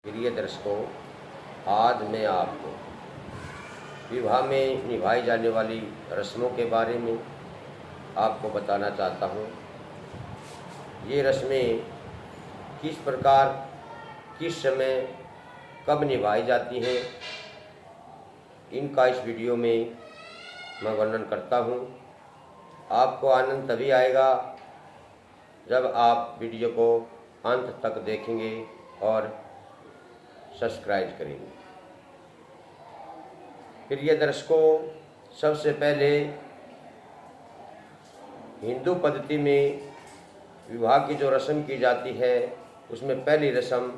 प्रिय दर्शकों, आज मैं आपको विवाह में निभाई जाने वाली रस्मों के बारे में आपको बताना चाहता हूँ। ये रस्में किस प्रकार, किस समय, कब निभाई जाती हैं, इनका इस वीडियो में मैं वर्णन करता हूँ। आपको आनंद तभी आएगा जब आप वीडियो को अंत तक देखेंगे और सब्सक्राइब करेंगे। प्रिय दर्शकों, सबसे पहले हिंदू पद्धति में विवाह की जो रस्म की जाती है उसमें पहली रस्म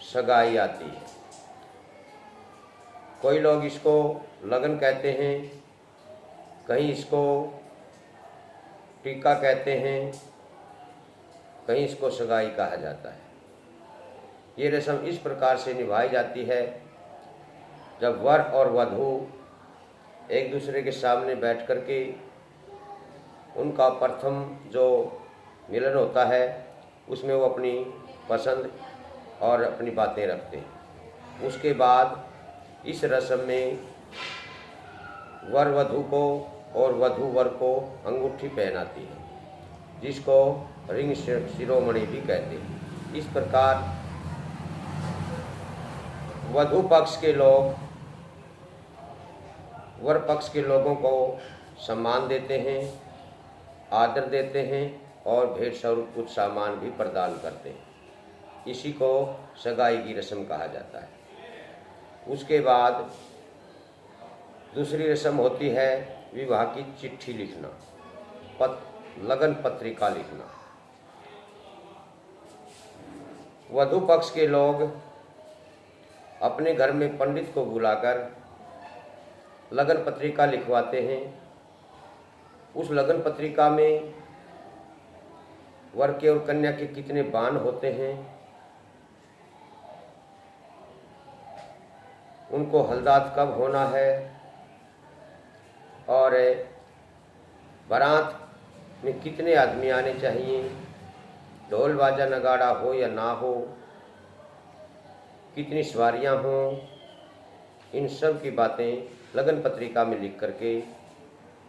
सगाई आती है। कोई लोग इसको लगन कहते हैं, कहीं इसको टीका कहते हैं, कहीं इसको सगाई कहा जाता है। ये रस्म इस प्रकार से निभाई जाती है, जब वर और वधू एक दूसरे के सामने बैठ कर के उनका प्रथम जो मिलन होता है उसमें वो अपनी पसंद और अपनी बातें रखते हैं। उसके बाद इस रस्म में वर वधू को और वधू वर को अंगूठी पहनाती है, जिसको रिंग शिरोमणि भी कहते हैं। इस प्रकार वधू पक्ष के लोग वर पक्ष के लोगों को सम्मान देते हैं, आदर देते हैं और भेंट स्वरूप कुछ सामान भी प्रदान करते हैं। इसी को सगाई की रस्म कहा जाता है। उसके बाद दूसरी रस्म होती है विवाह की चिट्ठी लिखना, लगन पत्रिका लिखना। वधू पक्ष के लोग अपने घर में पंडित को बुलाकर लगन पत्रिका लिखवाते हैं। उस लगन पत्रिका में वर के और कन्या के कितने बाण होते हैं, उनको हल्दात कब होना है और बारात में कितने आदमी आने चाहिए, ढोल बाजा नगाड़ा हो या ना हो, कितनी सवारियां हों, इन सब की बातें लगन पत्रिका में लिख करके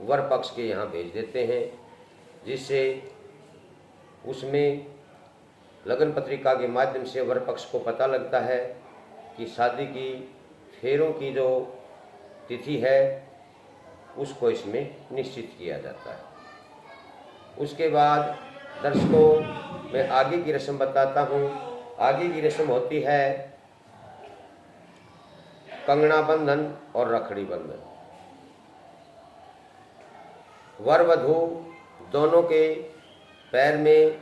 वर पक्ष के यहाँ भेज देते हैं, जिससे उसमें लगन पत्रिका के माध्यम से वर पक्ष को पता लगता है कि शादी की फेरों की जो तिथि है उसको इसमें निश्चित किया जाता है। उसके बाद दर्शकों, मैं आगे की रस्म बताता हूँ। आगे की रस्म होती है कंगना बंधन और रखड़ी बंधन। वर वधू दोनों के पैर में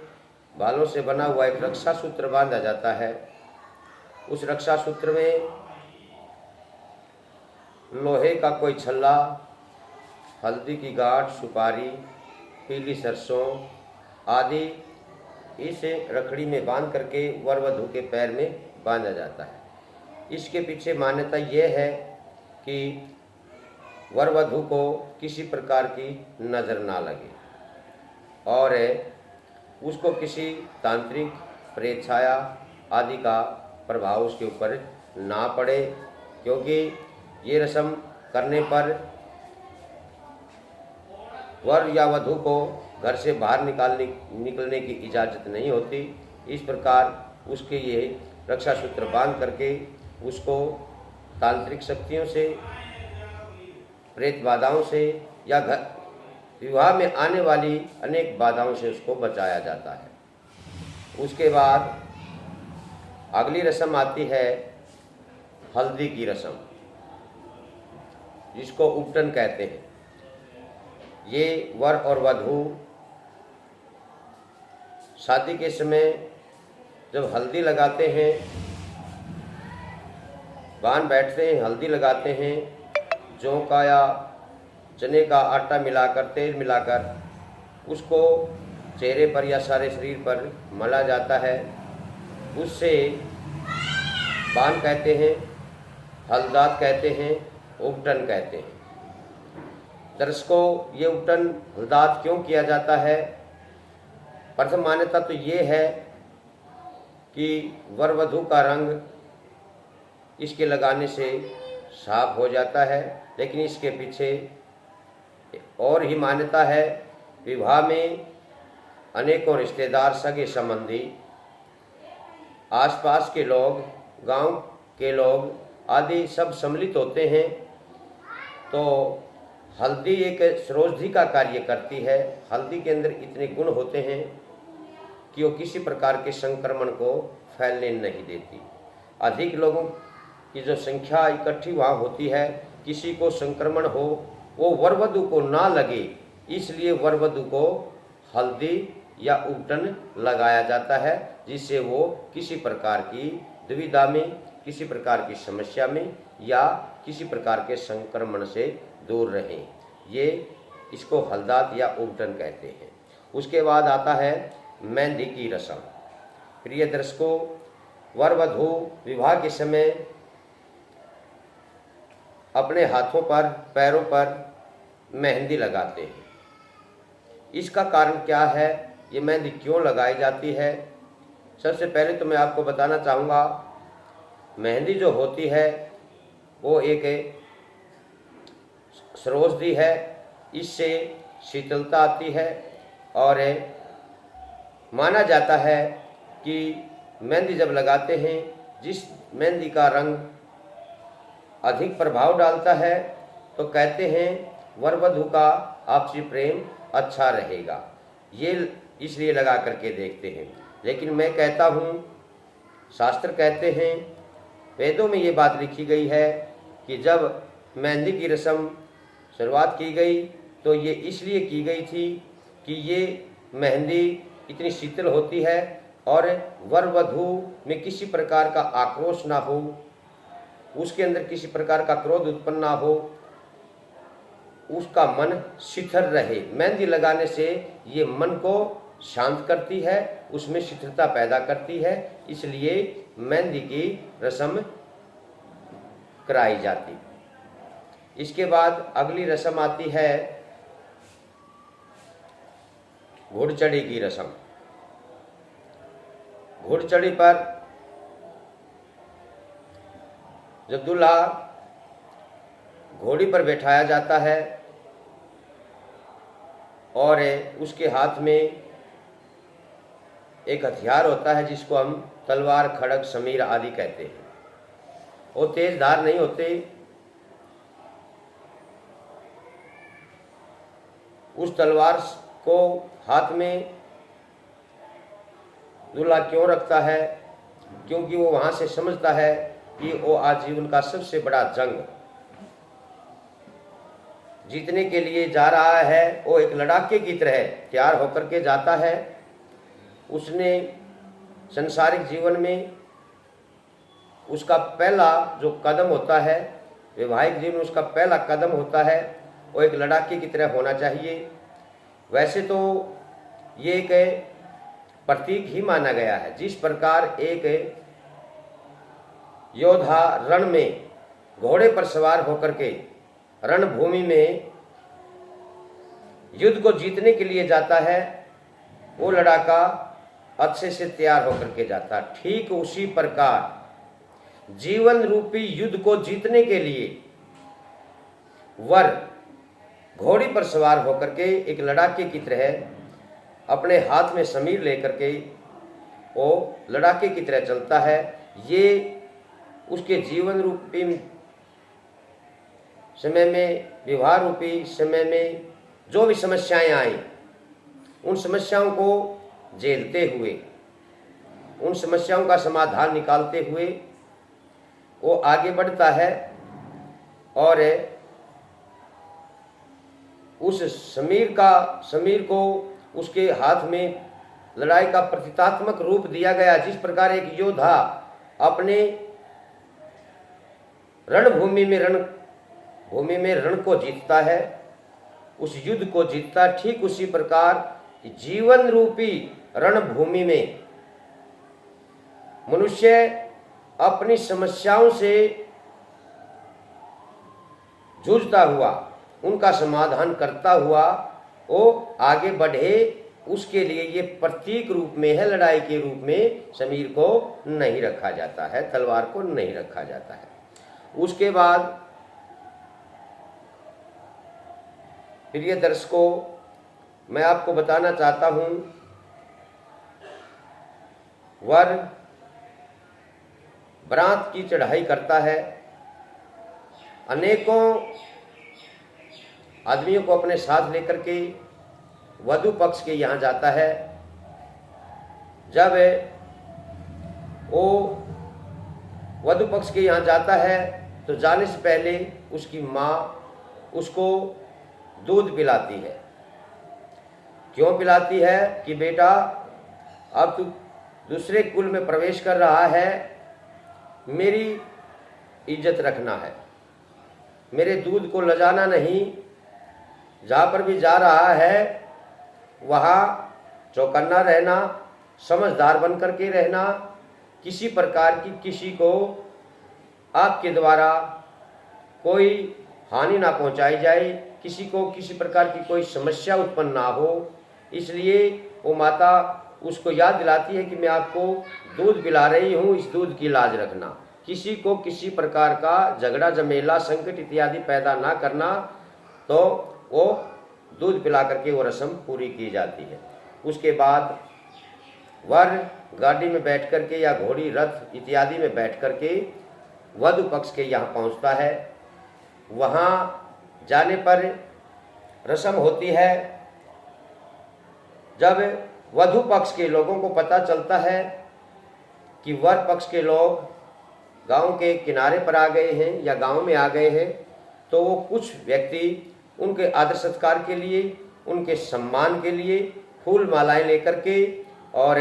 बालों से बना हुआ एक रक्षा सूत्र बांधा जाता है। उस रक्षा सूत्र में लोहे का कोई छल्ला, हल्दी की गांठ, सुपारी, पीली सरसों आदि इस रखड़ी में बांध करके वर वधू के पैर में बांधा जाता है। इसके पीछे मान्यता यह है कि वर वधू को किसी प्रकार की नज़र ना लगे और उसको किसी तांत्रिक प्रेत छाया आदि का प्रभाव उसके ऊपर ना पड़े, क्योंकि ये रस्म करने पर वर या वधू को घर से बाहर निकलने की इजाज़त नहीं होती। इस प्रकार उसके ये रक्षा सूत्र बांध करके उसको तांत्रिक शक्तियों से, प्रेत बाधाओं से या घर विवाह में आने वाली अनेक बाधाओं से उसको बचाया जाता है। उसके बाद अगली रस्म आती है हल्दी की रस्म, जिसको उपटन कहते हैं। ये वर और वधू शादी के समय जब हल्दी लगाते हैं, बांध बैठते हैं, हल्दी लगाते हैं, जौ का या चने का आटा मिलाकर, तेल मिलाकर उसको चेहरे पर या सारे शरीर पर मला जाता है। उससे बांध कहते हैं, हल्दात कहते हैं, उपटन कहते हैं। दर्शकों, ये उपटन हल्दात क्यों किया जाता है? प्रथम मान्यता तो ये है कि वर वधू का रंग इसके लगाने से साफ हो जाता है। लेकिन इसके पीछे और ही मान्यता है। विवाह में अनेकों रिश्तेदार, सगे संबंधी, आसपास के लोग, गांव के लोग आदि सब सम्मिलित होते हैं। तो हल्दी एक श्रोषधि का कार्य करती है। हल्दी के अंदर इतने गुण होते हैं कि वो किसी प्रकार के संक्रमण को फैलने नहीं देती। अधिक लोगों की जो संख्या इकट्ठी वहाँ होती है, किसी को संक्रमण हो वो वर वधू को ना लगे, इसलिए वर वधू को हल्दी या उपटन लगाया जाता है, जिससे वो किसी प्रकार की दुविधा में, किसी प्रकार की समस्या में या किसी प्रकार के संक्रमण से दूर रहें। ये इसको हलदात या उपटन कहते हैं। उसके बाद आता है मेहंदी की रस्म। प्रिय दर्शकों, वर वधू विवाह के समय अपने हाथों पर, पैरों पर मेहंदी लगाते हैं। इसका कारण क्या है, ये मेहंदी क्यों लगाई जाती है? सबसे पहले तो मैं आपको बताना चाहूँगा, मेहंदी जो होती है वो एक श्रोषधि है। इससे शीतलता आती है और माना जाता है कि मेहंदी जब लगाते हैं, जिस मेहंदी का रंग अधिक प्रभाव डालता है, तो कहते हैं वर वधू का आपसी प्रेम अच्छा रहेगा। ये इसलिए लगा करके देखते हैं। लेकिन मैं कहता हूँ, शास्त्र कहते हैं, वेदों में ये बात लिखी गई है कि जब मेहंदी की रस्म शुरुआत की गई तो ये इसलिए की गई थी कि ये मेहंदी इतनी शीतल होती है और वर वधू में किसी प्रकार का आक्रोश ना हो, उसके अंदर किसी प्रकार का क्रोध उत्पन्न ना हो, उसका मन शिथिल रहे। मेहंदी लगाने से ये मन को शांत करती है, उसमें शिथिलता पैदा करती है, इसलिए मेहंदी की रस्म कराई जाती। इसके बाद अगली रस्म आती है घुड़चढ़ी की रस्म। घुड़चढ़ी पर जब दूल्हा घोड़ी पर बैठाया जाता है और उसके हाथ में एक हथियार होता है जिसको हम तलवार, खड़ग, समीर आदि कहते हैं। वो तेज धार नहीं होते। उस तलवार को हाथ में दूल्हा क्यों रखता है? क्योंकि वो वहां से समझता है कि वो आजीवन का सबसे बड़ा जंग जीतने के लिए जा रहा है। वो एक लड़ाके की तरह तैयार होकर के जाता है। उसने संसारिक जीवन में उसका पहला जो कदम होता है, वैवाहिक जीवन में उसका पहला कदम होता है, वो एक लड़ाके की तरह होना चाहिए। वैसे तो ये एक प्रतीक ही माना गया है। जिस प्रकार एक योद्धा रण में घोड़े पर सवार होकर के रणभूमि में युद्ध को जीतने के लिए जाता है, वो लड़ाका अच्छे से तैयार होकर के जाता। ठीक उसी प्रकार जीवन रूपी युद्ध को जीतने के लिए वर घोड़ी पर सवार होकर के एक लड़ाके की तरह अपने हाथ में समीर लेकर के वो लड़ाके की तरह चलता है। ये उसके जीवन रूपी समय में, विवाह रूपी समय में जो भी समस्याएं आई, उन समस्याओं को झेलते हुए, उन समस्याओं का समाधान निकालते हुए वो आगे बढ़ता है और उस समीर को उसके हाथ में लड़ाई का प्रतीकात्मक रूप दिया गया। जिस प्रकार एक योद्धा अपने रणभूमि में रण को जीतता है, उस युद्ध को जीतता, ठीक उसी प्रकार जीवन रूपी रणभूमि में मनुष्य अपनी समस्याओं से जूझता हुआ, उनका समाधान करता हुआ वो आगे बढ़े, उसके लिए ये प्रतीक रूप में है, लड़ाई के रूप में शमीर को नहीं रखा जाता है, तलवार को नहीं रखा जाता है। उसके बाद प्रिय दर्शकों, मैं आपको बताना चाहता हूं, वर बरात की चढ़ाई करता है, अनेकों आदमियों को अपने साथ लेकर के वधु पक्ष के यहाँ जाता है। जब वो वधु पक्ष के यहाँ जाता है तो जाने से पहले उसकी माँ उसको दूध पिलाती है। क्यों पिलाती है? कि बेटा अब तू दूसरे कुल में प्रवेश कर रहा है, मेरी इज्जत रखना है, मेरे दूध को लजाना नहीं, जहाँ पर भी जा रहा है वहाँ चौकन्ना रहना, समझदार बन करके रहना, किसी प्रकार की किसी को आपके द्वारा कोई हानि ना पहुँचाई जाए, किसी को किसी प्रकार की कोई समस्या उत्पन्न ना हो। इसलिए वो माता उसको याद दिलाती है कि मैं आपको दूध पिला रही हूँ, इस दूध की लाज रखना, किसी को किसी प्रकार का झगड़ा झमेला संकट इत्यादि पैदा ना करना। तो वो दूध पिला करके वो रस्म पूरी की जाती है। उसके बाद वर गाड़ी में बैठ करके या घोड़ी रथ इत्यादि में बैठ करके वधु पक्ष के यहाँ पहुँचता है। वहाँ जाने पर रस्म होती है, जब वधु पक्ष के लोगों को पता चलता है कि वर पक्ष के लोग गांव के किनारे पर आ गए हैं या गांव में आ गए हैं, तो वो कुछ व्यक्ति उनके आदर सत्कार के लिए, उनके सम्मान के लिए फूल मालाएं लेकर के और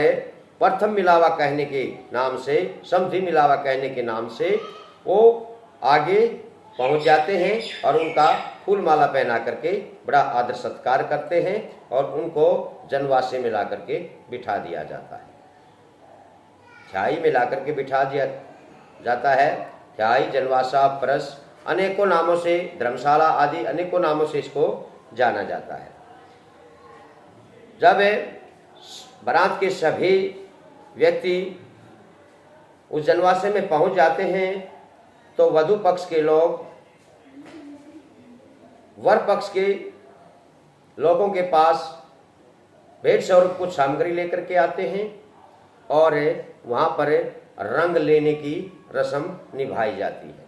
प्रथम मिलावा कहने के नाम से, समधि मिलावा कहने के नाम से वो आगे पहुंच जाते हैं और उनका फूल माला पहना करके बड़ा आदर सत्कार करते हैं और उनको जनवासे में ला करके बिठा दिया जाता है। छाई में ला करके बिठा दिया जाता है। छाई, जनवासा, परस, अनेकों नामों से, धर्मशाला आदि अनेकों नामों से इसको जाना जाता है। जब बारात के सभी व्यक्ति उस जनवासे में पहुंच जाते हैं तो वधु पक्ष के लोग वर पक्ष के लोगों के पास भेंट स्वरूप कुछ सामग्री लेकर के आते हैं और वहाँ पर रंग लेने की रस्म निभाई जाती है।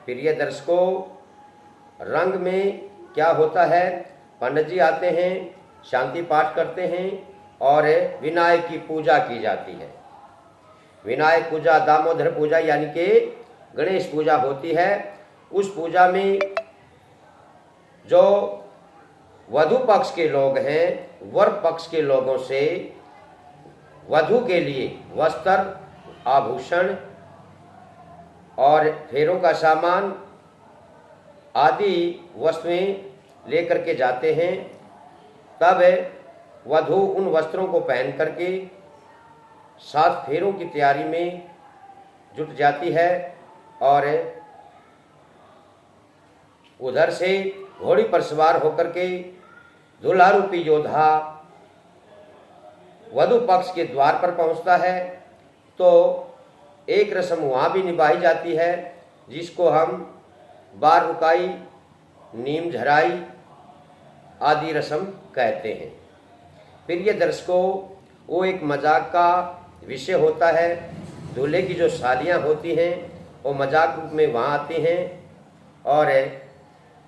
प्रिय दर्शकों, रंग में क्या होता है? पंडित जी आते हैं, शांति पाठ करते हैं और विनायक की पूजा की जाती है। विनायक पूजा, दामोदर पूजा यानी कि गणेश पूजा होती है। उस पूजा में जो वधु पक्ष के लोग हैं, वर पक्ष के लोगों से वधु के लिए वस्त्र, आभूषण और फेरों का सामान आदि वस्तुएं लेकर के जाते हैं। तब वधु उन वस्त्रों को पहन करके 7 फेरों की तैयारी में जुट जाती है और उधर से घोड़ी पर सवार होकर के दूल्हा रूपी योद्धा वधु पक्ष के द्वार पर पहुंचता है। तो एक रस्म वहाँ भी निभाई जाती है जिसको हम बार रुकाई, नीम झराई आदि रस्म कहते हैं। प्रिय दर्शकों, वो एक मजाक का विषय होता है। दूल्हे की जो सालियाँ होती हैं वो मजाक रूप में वहाँ आती हैं और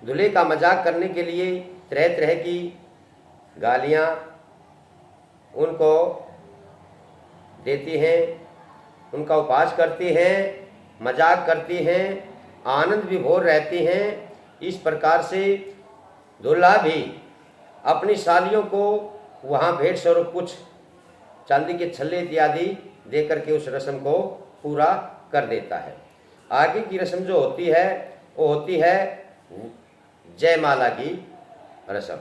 दूल्हे का मजाक करने के लिए तरह तरह की गालियाँ उनको देती हैं, उनका उपहास करती हैं, मजाक करती हैं, आनंद विभोर रहती हैं। इस प्रकार से दूल्हा भी अपनी सालियों को वहाँ भेंट स्वरूप कुछ चांदी के छल्ले इत्यादि दे करके उस रस्म को पूरा कर देता है। आगे की रस्म जो होती है वो होती है जयमाला की रस्म,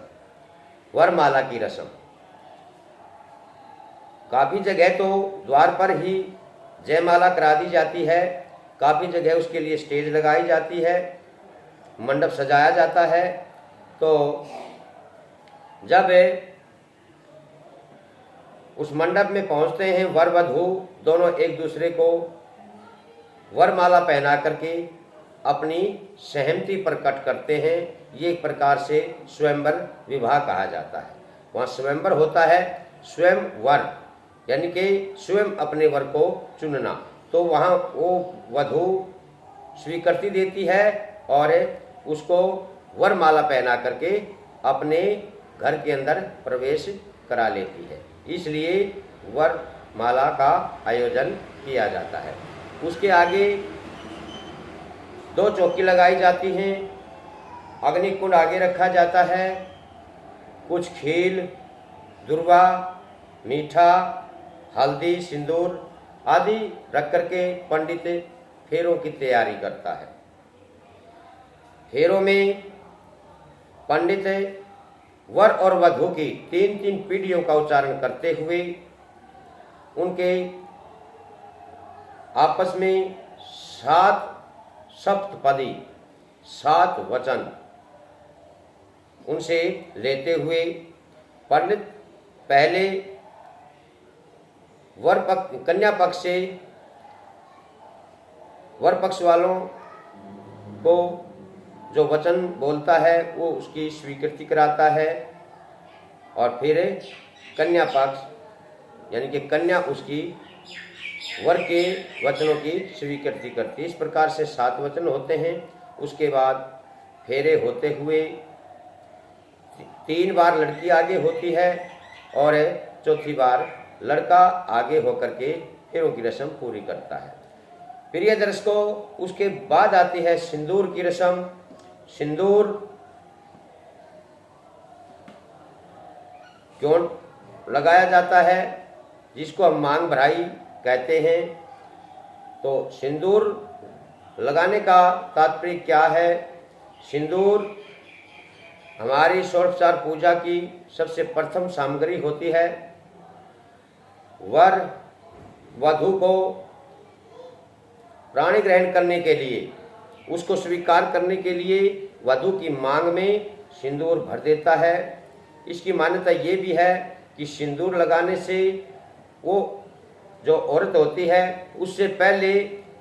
वरमाला की रस्म। काफ़ी जगह तो द्वार पर ही जयमाला करा दी जाती है, काफ़ी जगह उसके लिए स्टेज लगाई जाती है, मंडप सजाया जाता है। तो जब उस मंडप में पहुंचते हैं। वर वधू दोनों एक दूसरे को वरमाला पहना करके अपनी सहमति प्रकट करते हैं। ये एक प्रकार से स्वयंवर विवाह कहा जाता है। वहाँ स्वयंवर होता है, स्वयं वर यानी कि स्वयं अपने वर को चुनना। तो वहाँ वो वधू स्वीकृति देती है और उसको वरमाला पहना करके अपने घर के अंदर प्रवेश करा लेती है। इसलिए वरमाला का आयोजन किया जाता है। उसके आगे 2 चौकी लगाई जाती हैं, अग्निकुंड आगे रखा जाता है, कुछ खील, दुर्वा, मीठा, हल्दी, सिंदूर आदि रख करके पंडित फेरों की तैयारी करता है। फेरों में पंडित वर और वधू की 3-3 पीढ़ियों का उच्चारण करते हुए उनके आपस में 7 सप्तपदी 7 वचन उनसे लेते हुए पंडित पहले वर पक्ष कन्या पक्ष से वर पक्ष वालों को जो वचन बोलता है वो उसकी स्वीकृति कराता है और फिर कन्या पक्ष यानी कि कन्या उसकी वर के वचनों की स्वीकृति करती है। इस प्रकार से 7 वचन होते हैं। उसके बाद फेरे होते हुए 3 बार लड़की आगे होती है और चौथी बार लड़का आगे होकर के फेरों की रस्म पूरी करता है। प्रिय दर्शकों, उसके बाद आती है सिंदूर की रस्म। सिंदूर क्यों लगाया जाता है, जिसको हम मांग भराई कहते हैं। तो सिंदूर लगाने का तात्पर्य क्या है? सिंदूर हमारी षोडशोपचार पूजा की सबसे प्रथम सामग्री होती है। वर वधू को प्राणी ग्रहण करने के लिए, उसको स्वीकार करने के लिए वधू की मांग में सिंदूर भर देता है। इसकी मान्यता ये भी है कि सिंदूर लगाने से वो जो औरत होती है उससे पहले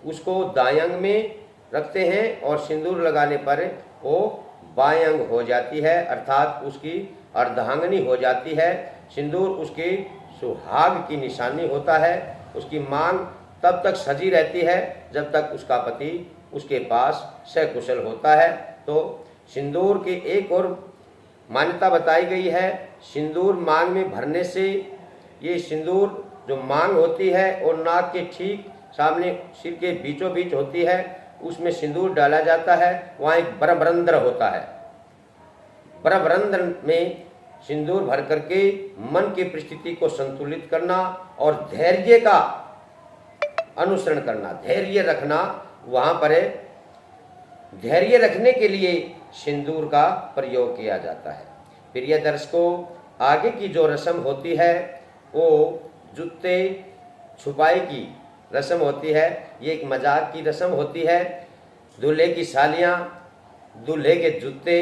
उसको दाएं अंग में रखते हैं और सिंदूर लगाने पर वो बाएं अंग हो जाती है, अर्थात उसकी अर्धांगिनी हो जाती है। सिंदूर उसके सुहाग की निशानी होता है। उसकी मांग तब तक सजी रहती है जब तक उसका पति उसके पास सकुशल होता है। तो सिंदूर की एक और मान्यता बताई गई है। सिंदूर मांग में भरने से ये सिंदूर जो मांग होती है और नाक के ठीक सामने सिर के बीचों बीच होती है, उसमें सिंदूर डाला जाता है। वहाँ एक ब्रह्मरंध्र होता है। ब्रह्मरंध्र में सिंदूर भर करके मन की परिस्थिति को संतुलित करना और धैर्य का अनुसरण करना, धैर्य रखना, वहाँ पर धैर्य रखने के लिए सिंदूर का प्रयोग किया जाता है। प्रिय दर्शकों, आगे की जो रस्म होती है वो जूते छुपाई की रस्म होती है। ये एक मजाक की रस्म होती है। दूल्हे की सालियाँ दूल्हे के जूते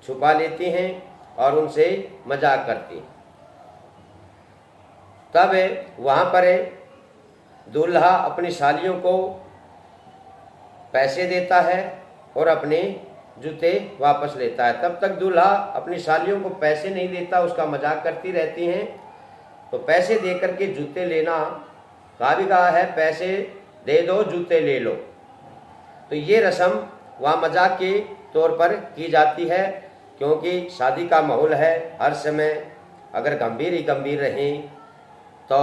छुपा लेती हैं और उनसे मजाक करती हैं। तब वहाँ पर दूल्हा अपनी सालियों को पैसे देता है और अपने जूते वापस लेता है। तब तक दूल्हा अपनी सालियों को पैसे नहीं देता, उसका मजाक करती रहती हैं। तो पैसे दे करके जूते लेना कहा भी कहा है, पैसे दे दो जूते ले लो। तो ये रस्म वहाँ मजाक के तौर पर की जाती है, क्योंकि शादी का माहौल है। हर समय अगर गंभीर ही गंभीर रहें तो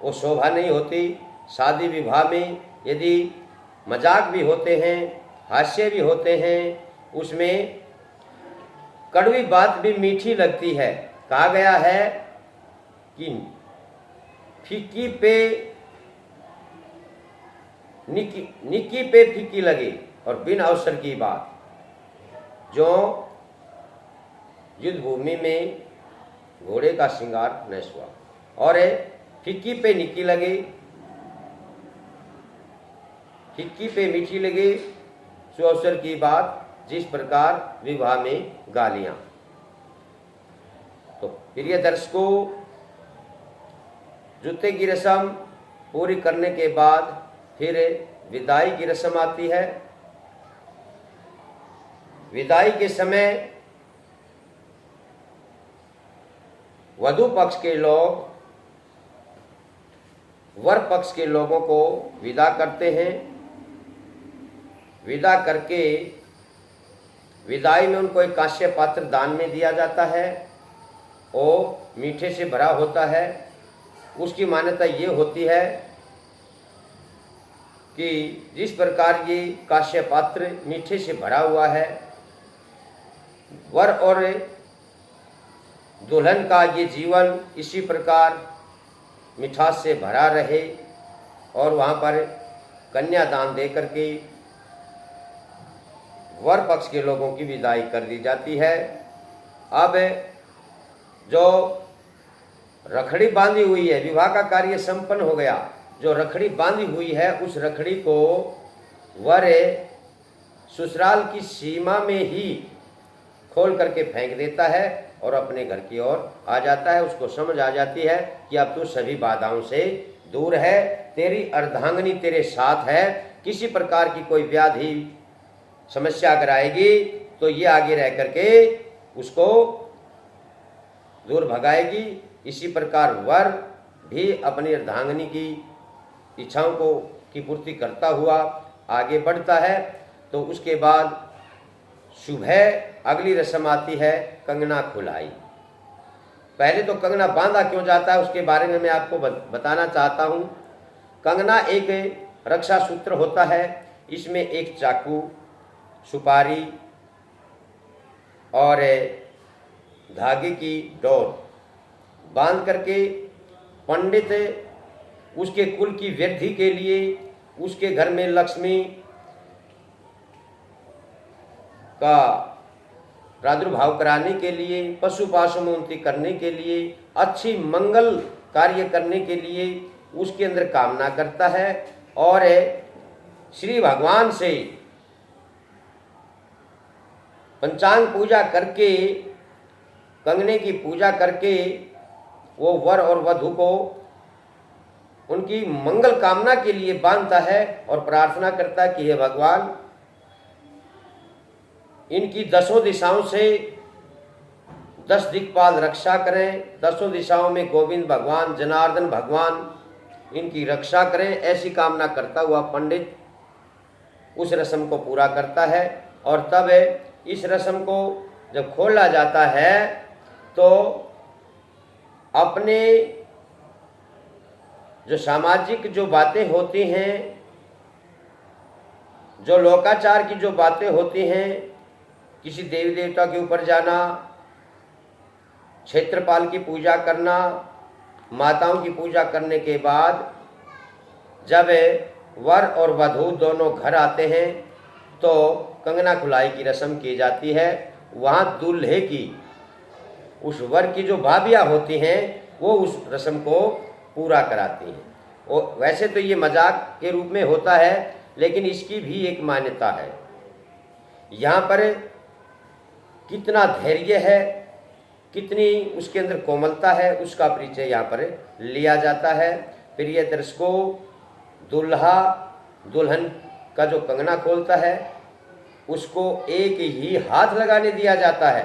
वो शोभा नहीं होती। शादी विवाह में यदि मजाक भी होते हैं, हास्य भी होते हैं, उसमें कड़वी बात भी मीठी लगती है। कहा गया है कि फीकी पे निकी पे फीकी लगे और बिन अवसर की बात। जो युद्ध भूमि में घोड़े का श्रृंगार न हुआ और फीकी पे निकी लगे, फीकी पे मीठी लगे, सुअवसर की बात। जिस प्रकार विवाह में गालियां। तो प्रिय दर्शकों, जूते की रस्म पूरी करने के बाद फिर विदाई की रस्म आती है। विदाई के समय वधू पक्ष के लोग वर पक्ष के लोगों को विदा करते हैं। विदा करके विदाई में उनको एक कांस्य पात्र दान में दिया जाता है। वो मीठे से भरा होता है। उसकी मान्यता ये होती है कि जिस प्रकार ये कांस्य पात्र मीठे से भरा हुआ है, वर और दुल्हन का ये जीवन इसी प्रकार मिठास से भरा रहे और वहाँ पर कन्यादान दे करके वर पक्ष के लोगों की विदाई कर दी जाती है। अब जो रखड़ी बांधी हुई है, विवाह का कार्य संपन्न हो गया, जो रखड़ी बांधी हुई है उस रखड़ी को वर ससुराल की सीमा में ही खोल करके फेंक देता है और अपने घर की ओर आ जाता है। उसको समझ आ जाती है कि अब तू सभी बाधाओं से दूर है, तेरी अर्धांगिनी तेरे साथ है, किसी प्रकार की कोई व्याधि समस्या अगर आएगी तो ये आगे रह करके उसको दूर भगाएगी। इसी प्रकार वर भी अपनी अर्धांगिनी की इच्छाओं को की पूर्ति करता हुआ आगे बढ़ता है। तो उसके बाद सुबह अगली रस्म आती है कंगना खुलाई। पहले तो कंगना बांधा क्यों जाता है उसके बारे में मैं आपको बताना चाहता हूँ। कंगना एक रक्षा सूत्र होता है। इसमें एक चाकू, सुपारी और धागे की डोर बांध करके पंडित उसके कुल की वृद्धि के लिए, उसके घर में लक्ष्मी का प्रादुर्भाव कराने के लिए, पशु पाशु में उन्नति करने के लिए, अच्छी मंगल कार्य करने के लिए उसके अंदर कामना करता है और श्री भगवान से पंचांग पूजा करके, कंगने की पूजा करके वो वर और वधू को उनकी मंगल कामना के लिए बांधता है और प्रार्थना करता है कि हे भगवान, इनकी 10 दिशाओं से 10 दिक्पाल रक्षा करें, 10 दिशाओं में गोविंद भगवान, जनार्दन भगवान इनकी रक्षा करें। ऐसी कामना करता हुआ पंडित उस रस्म को पूरा करता है और तब इस रस्म को जब खोला जाता है तो अपने जो सामाजिक जो बातें होती हैं, जो लोकाचार की जो बातें होती हैं, किसी देवी देवता के ऊपर जाना, क्षेत्रपाल की पूजा करना, माताओं की पूजा करने के बाद जब वर और वधू दोनों घर आते हैं तो कंगना खुलाई की रस्म की जाती है। वहाँ दूल्हे की, उस वर की जो भाभियाँ होती हैं वो उस रस्म को पूरा कराती हैं। और वैसे तो ये मजाक के रूप में होता है, लेकिन इसकी भी एक मान्यता है। यहाँ पर कितना धैर्य है, कितनी उसके अंदर कोमलता है, उसका परिचय यहाँ पर लिया जाता है। प्रिय दर्शकों, दूल्हा दुल्हन का जो कंगना खोलता है उसको एक ही हाथ लगाने दिया जाता है।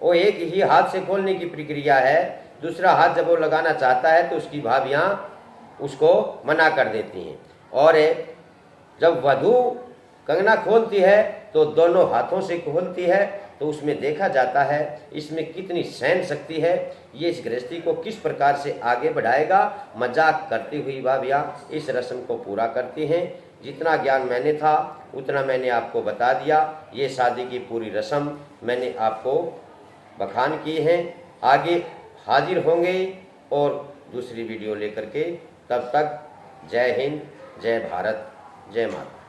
वो एक ही हाथ से खोलने की प्रक्रिया है। दूसरा हाथ जब वो लगाना चाहता है तो उसकी भाभियाँ उसको मना कर देती हैं। और जब वधू कंगना खोलती है तो दोनों हाथों से खोलती है। तो उसमें देखा जाता है इसमें कितनी सहन शक्ति है, ये इस गृहस्थी को किस प्रकार से आगे बढ़ाएगा। मजाक करती हुई भाभियाँ इस रस्म को पूरा करती हैं। जितना ज्ञान मैंने था उतना मैंने आपको बता दिया। ये शादी की पूरी रस्म मैंने आपको बखान की है। आगे हाजिर होंगे और दूसरी वीडियो लेकर के। तब तक जय हिंद, जय भारत, जय माता।